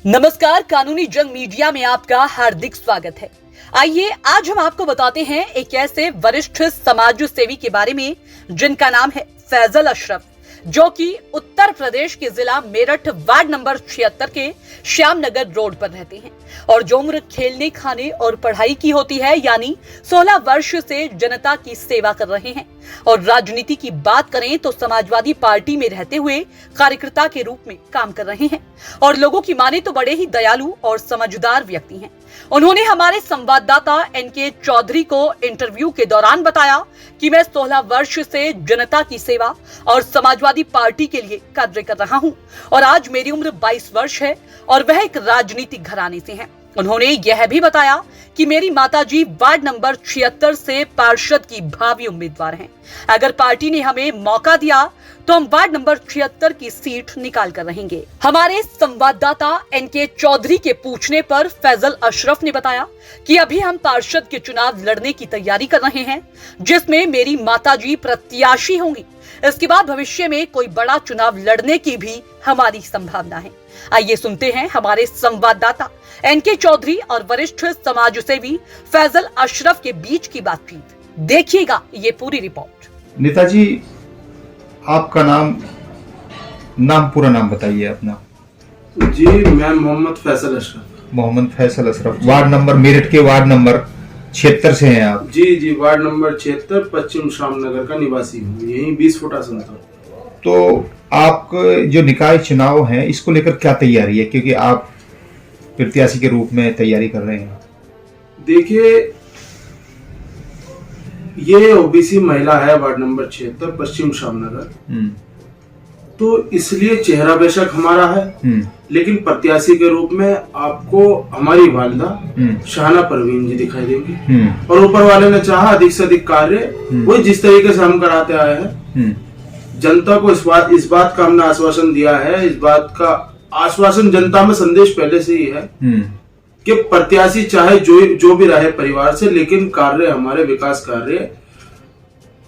नमस्कार, कानूनी जंग मीडिया में आपका हार्दिक स्वागत है। आइए आज हम आपको बताते हैं एक ऐसे वरिष्ठ समाज सेवी के बारे में जिनका नाम है फैजल अशरफ, जो कि उत्तर प्रदेश के जिला मेरठ वार्ड नंबर 76 के श्यामनगर रोड पर रहते हैं और जो उम्र खेलने खाने और पढ़ाई की होती है, यानी 16 वर्ष से जनता की सेवा कर रहे हैं। और राजनीति की बात करें तो समाजवादी पार्टी में रहते हुए कार्यकर्ता के रूप में काम कर रहे हैं और लोगों की माने तो बड़े ही दयालु और समझदार व्यक्ति हैं। उन्होंने हमारे संवाददाता एनके चौधरी को इंटरव्यू के दौरान बताया कि मैं 16 वर्ष से जनता की सेवा और समाजवादी पार्टी के लिए कार्य कर रहा हूं और आज मेरी उम्र 22 वर्ष है और वह एक राजनीतिक घराने से हैं। उन्होंने यह भी बताया कि मेरी माताजी वार्ड नंबर 76 से पार्षद की भावी उम्मीदवार हैं। अगर पार्टी ने हमें मौका दिया तो हम वार्ड नंबर 76 की सीट निकाल कर रहेंगे। हमारे संवाददाता एनके चौधरी के पूछने पर फैजल अशरफ ने बताया कि अभी हम पार्षद के चुनाव लड़ने की तैयारी कर रहे हैं, जिसमें मेरी माताजी प्रत्याशी होंगी। इसके बाद भविष्य में कोई बड़ा चुनाव लड़ने की भी हमारी संभावना है। आइए सुनते हैं हमारे संवाददाता एनके चौधरी और वरिष्ठ समाज सेवी फैजल अशरफ के बीच की बातचीत। देखिएगा ये पूरी रिपोर्ट। नेताजी, आपका नाम पूरा नाम बताइए अपना। जी, मैं मोहम्मद फैसल अशरफ। मोहम्मद फैसल अशरफ, वार्ड नंबर मेरठ के वार्ड नंबर 76 से हैं आप? जी, वार्ड नंबर 76 पश्चिम श्यामनगर का निवासी हूँ, यही 20 फुटा संता। तो आप जो निकाय चुनाव है इसको लेकर क्या तैयारी है, क्योंकि आप प्रत्याशी के रूप में तैयारी कर रहे हैं? देखिए, ये ओबीसी महिला है वार्ड नंबर 76 पश्चिम श्यामनगर, तो इसलिए चेहरा बेशक हमारा है, लेकिन प्रत्याशी के रूप में आपको हमारी वालिदा शाहना परवीन जी दिखाई देंगी। और ऊपर वाले ने चाहा अधिक से अधिक कार्य वही जिस तरीके से हम कराते आए हैं। जनता को इस बात का हमने आश्वासन दिया है, इस बात का आश्वासन जनता में संदेश पहले से ही है कि प्रत्याशी चाहे जो भी रहे परिवार से, लेकिन कार्य हमारे विकास कार्य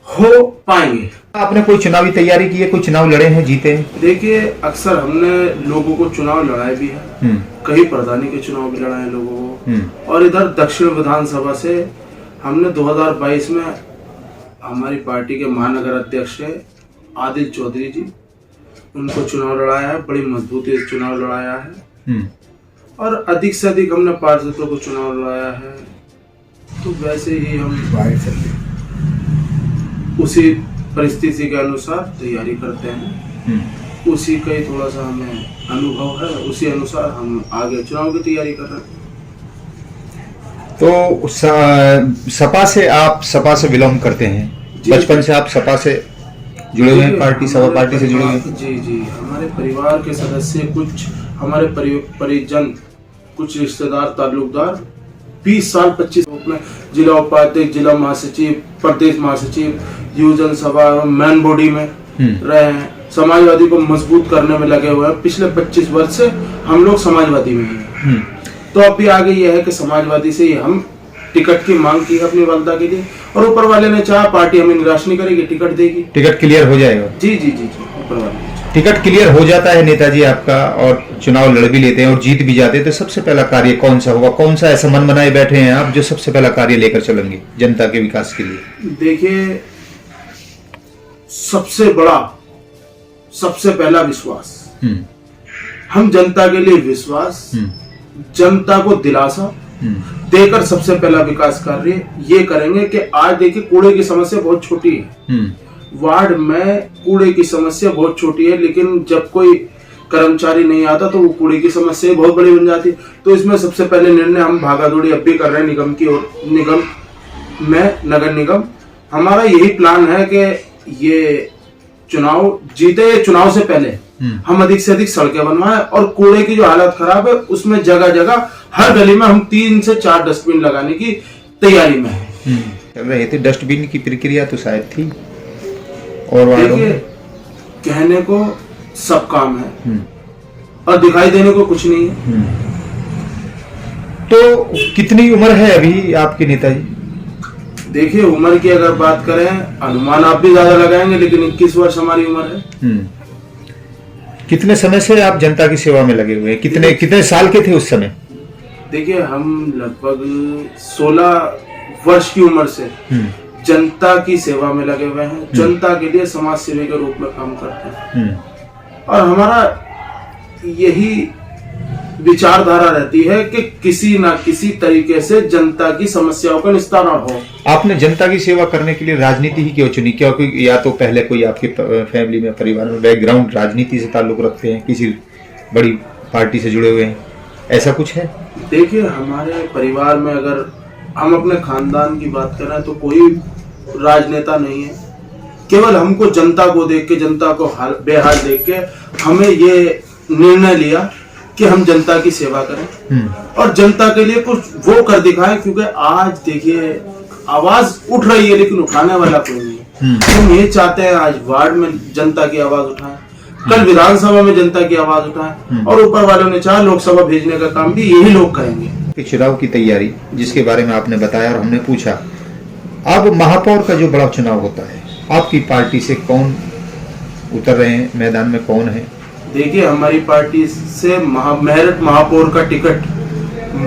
हो पाएंगे। आपने कोई चुनावी तैयारी की है, कोई चुनाव लड़े हैं, जीते हैं? देखिए, अक्सर हमने लोगों को चुनाव लड़ाए भी है, कई प्रधानी के चुनाव भी लड़ाए लोगों को। और इधर दक्षिण विधानसभा से हमने 2022 में हमारी पार्टी के महानगर अध्यक्ष है आदिल चौधरी जी, उनको चुनाव लड़ाया है, बड़ी मजबूती से चुनाव लड़ाया है। और अधिक से अधिक हमने पार्षदों को चुनाव लड़ाया है। तो वैसे ही हम उसी परिस्थिति के अनुसार तैयारी करते हैं, उसी का ही थोड़ा सा हमें अनुभव है, उसी अनुसार हम आगे चुनाव की तैयारी कर रहे हैं। तो सपा से बिलोंग करते हैं? बचपन से आप सपा से जुड़े हुए हैं, सपा पार्टी से जुड़े हुए हैं? जी, हमारे परिवार के सदस्य, कुछ हमारे परिजन, कुछ रिश्तेदार, ताल्लुकदार 20 साल 25 में जिला उपाध्यक्ष, जिला महासचिव, प्रदेश महासचिव, युवजन सभा, मैन बॉडी में रहे हैं। समाजवादी को मजबूत करने में लगे हुए हैं। पिछले 25 वर्ष से हम लोग समाजवादी में हैं। तो अभी आगे यह है कि समाजवादी से ही हम टिकट की मांग की है अपनी वालिदा के लिए, और ऊपर वाले ने चाहा पार्टी हमें निराश नहीं करेगी, टिकट देगी। टिकट क्लियर हो जाएगा? जी, ऊपर वाले टिकट क्लियर हो जाता है नेताजी आपका, और चुनाव लड़ भी लेते हैं और जीत भी जाते हैं, तो सबसे पहला कार्य कौन सा होगा? कौन सा ऐसा मन बनाए बैठे हैं आप जो सबसे पहला कार्य लेकर चलेंगे जनता के विकास के लिए? देखिए, सबसे पहला विश्वास। हम जनता के लिए विश्वास, जनता को दिलासा देकर सबसे पहला विकास कार्य ये करेंगे कि आज देखिए, कूड़े की समस्या बहुत छोटी है। वार्ड में कूड़े की समस्या बहुत छोटी है, लेकिन जब कोई कर्मचारी नहीं आता तो वो कूड़े की समस्या बहुत बड़ी बन जाती है। तो इसमें सबसे पहले निर्णय हम भागादौड़ी अब भी कर रहे हैं निगम की, और नगर निगम हमारा यही प्लान है कि ये चुनाव जीते, चुनाव से पहले हम अधिक से अधिक सड़कें बनवाएं, और कूड़े की जो हालत खराब है उसमें जगह जगह हर गली में हम 3 से 4 डस्टबिन लगाने की तैयारी में है। चल रहे थे डस्टबिन की प्रक्रिया तो शायद थी, और देखिए, कहने को सब काम है और दिखाई देने को कुछ नहीं है। तो कितनी उम्र है अभी आपके नेताजी? देखिए, उम्र की अगर बात करें, अनुमान आप भी ज्यादा लगाएंगे, लेकिन 21 वर्ष हमारी उम्र है। कितने समय से आप जनता की सेवा में लगे हुए हैं? कितने साल के थे उस समय? देखिए, हम लगभग 16 वर्ष की उम्र से जनता की सेवा में लगे हुए हैं। जनता के लिए समाज सेवी के रूप में काम करते हैं और हमारा यही विचारधारा रहती है कि किसी ना किसी तरीके से जनता की समस्याओं का निस्तारण हो। आपने जनता की सेवा करने के लिए राजनीति ही क्यों चुनी? क्योंकि या तो पहले कोई आपकी फैमिली में, परिवार में बैकग्राउंड राजनीति से ताल्लुक रखते हैं, किसी बड़ी पार्टी से जुड़े हुए हैं, ऐसा कुछ है? देखिए, हमारे परिवार में अगर हम अपने खानदान की बात करें तो कोई राजनेता नहीं है। केवल हमको जनता को देख के, जनता को बेहाल देख के हमें ये निर्णय लिया कि हम जनता की सेवा करें और जनता के लिए कुछ वो कर दिखाएं। क्योंकि आज देखिए, आवाज उठ रही है लेकिन उठाने वाला कोई नहीं है। हम ये चाहते हैं आज वार्ड में जनता की आवाज उठाएं, कल विधानसभा में जनता की आवाज उठाएं और ऊपर वालों ने चाहा लोकसभा भेजने का काम भी यही लोग करेंगे। चुनाव की तैयारी जिसके बारे में आपने बताया और हमने पूछा, अब महापौर का जो बड़ा चुनाव होता है, आपकी पार्टी से कौन उतर रहे हैं मैदान में, कौन है? देखिए, हमारी पार्टी से मेरठ महापौर का टिकट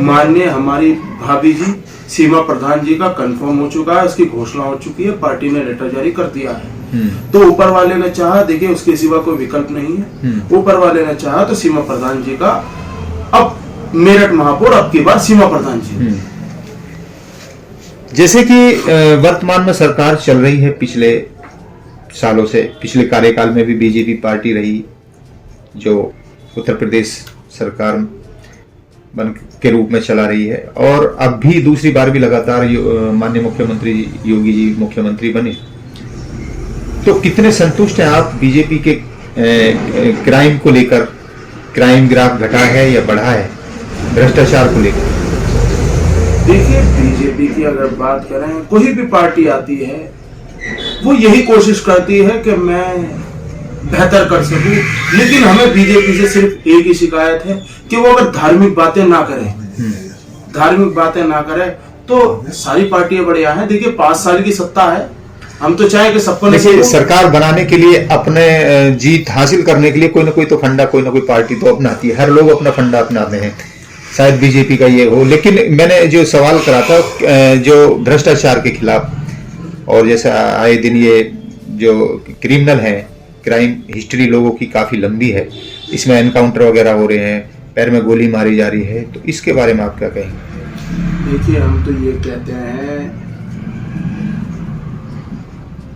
माननीय हमारी भाभी जी सीमा प्रधान जी का कंफर्म हो चुका है, उसकी घोषणा हो चुकी है, पार्टी ने लेटर जारी कर दिया है। तो ऊपर वाले ने चाहा, देखिए उसके सिवा कोई विकल्प नहीं है, ऊपर वाले ने चाहा तो सीमा प्रधान जी का अब मेरठ महापौर अब की बार सीमा प्रधान जी। जैसे कि वर्तमान में सरकार चल रही है, पिछले सालों से, पिछले कार्यकाल में भी बीजेपी पार्टी रही जो उत्तर प्रदेश सरकार बन के रूप में चला रही है और अब भी दूसरी बार भी लगातार माननीय मुख्यमंत्री योगी जी मुख्यमंत्री बने। तो कितने संतुष्ट हैं आप बीजेपी के क्राइम को लेकर? क्राइम ग्राफ घटा है या बढ़ा है भ्रष्टाचार को लेकर? देखिए, बीजेपी की अगर बात करें, कोई भी पार्टी आती है वो यही कोशिश करती है कि मैं बेहतर कर सकूं, लेकिन हमें बीजेपी से सिर्फ एक ही शिकायत है कि वो अगर धार्मिक बातें ना करें, धार्मिक बातें ना करें तो सारी पार्टियां बढ़िया हैं। देखिए, 5 साल की सत्ता है, हम तो चाहे कि सबको सरकार बनाने के लिए, अपने जीत हासिल करने के लिए कोई ना कोई तो फंडा, कोई ना कोई पार्टी तो अपनाती है। हर लोग अपना फंडा अपनाते हैं, शायद बीजेपी का ये हो। लेकिन मैंने जो सवाल करा था जो भ्रष्टाचार के खिलाफ, और जैसा आए दिन ये जो क्रिमिनल है, क्राइम हिस्ट्री लोगों की काफी लंबी है, इसमें एनकाउंटर वगैरह हो रहे हैं, पैर में गोली मारी जा रही है, तो इसके बारे में आप क्या कहेंगे? देखिए, हम तो ये कहते हैं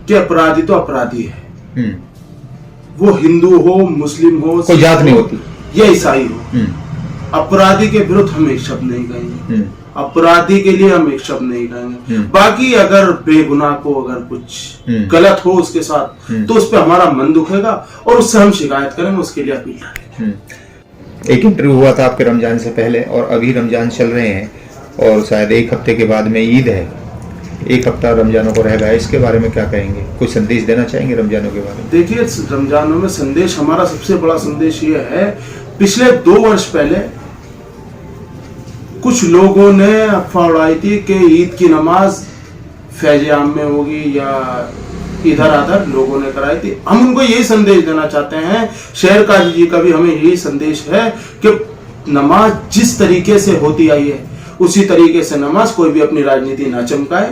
कि अपराधी तो अपराधी है, वो हिंदू हो, मुस्लिम हो, कोई जात नहीं होती, या ईसाई हो। अपराधी के विरुद्ध हम एक शब्द नहीं कहेंगे, अपराधी के लिए हम एक शब्द नहीं कहेंगे। बाकी अगर बेगुनाह को अगर कुछ गलत हो उसके साथ तो उस पर हमारा मन दुखेगा और उससे हम शिकायत करेंगे, उसके लिए अपील करेंगे। एक इंटरव्यू हुआ था आपके रमजान से पहले, और अभी रमजान चल रहे हैं और शायद एक हफ्ते के बाद में ईद है, एक हफ्ता रमजानों को रह गया, इसके बारे में क्या कहेंगे? कुछ संदेश देना चाहेंगे रमजानों के बारे में? देखिए, रमजानों में संदेश, हमारा सबसे बड़ा संदेश ये है, पिछले 2 वर्ष पहले कुछ लोगों ने अफवाह उड़ाई थी कि ईद की नमाज फैज-ए-आम में होगी या इधर आधर लोगों ने कराई थी। हम उनको यही संदेश देना चाहते हैं, शहर काजी जी का भी हमें यही संदेश है कि नमाज जिस तरीके से होती आई है उसी तरीके से नमाज, कोई भी अपनी राजनीति ना चमकाए।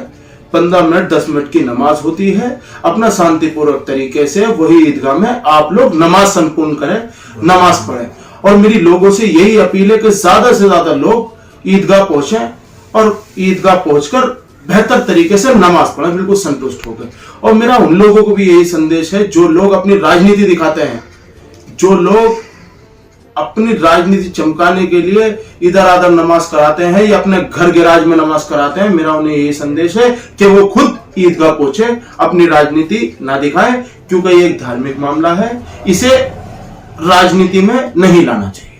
15 मिनट 10 मिनट की नमाज होती है, अपना शांतिपूर्वक तरीके से वही ईदगाह में आप लोग नमाज संपूर्ण करें, नमाज पढ़ें। और मेरी लोगों से यही अपील है कि ज्यादा से ज्यादा लोग ईदगाह पहुंचे और ईदगाह पहुंचकर बेहतर तरीके से नमाज पढ़ें, बिल्कुल संतुष्ट होकर। और मेरा उन लोगों को भी यही संदेश है जो लोग अपनी राजनीति दिखाते हैं, जो लोग अपनी राजनीति चमकाने के लिए इधर आधर नमाज कराते हैं या अपने घर गैराज में नमाज कराते हैं, मेरा उन्हें यही संदेश है कि वो खुद ईदगाह पहुंचे, अपनी राजनीति ना दिखाएं, क्योंकि ये एक धार्मिक मामला है, इसे राजनीति में नहीं लाना चाहिए।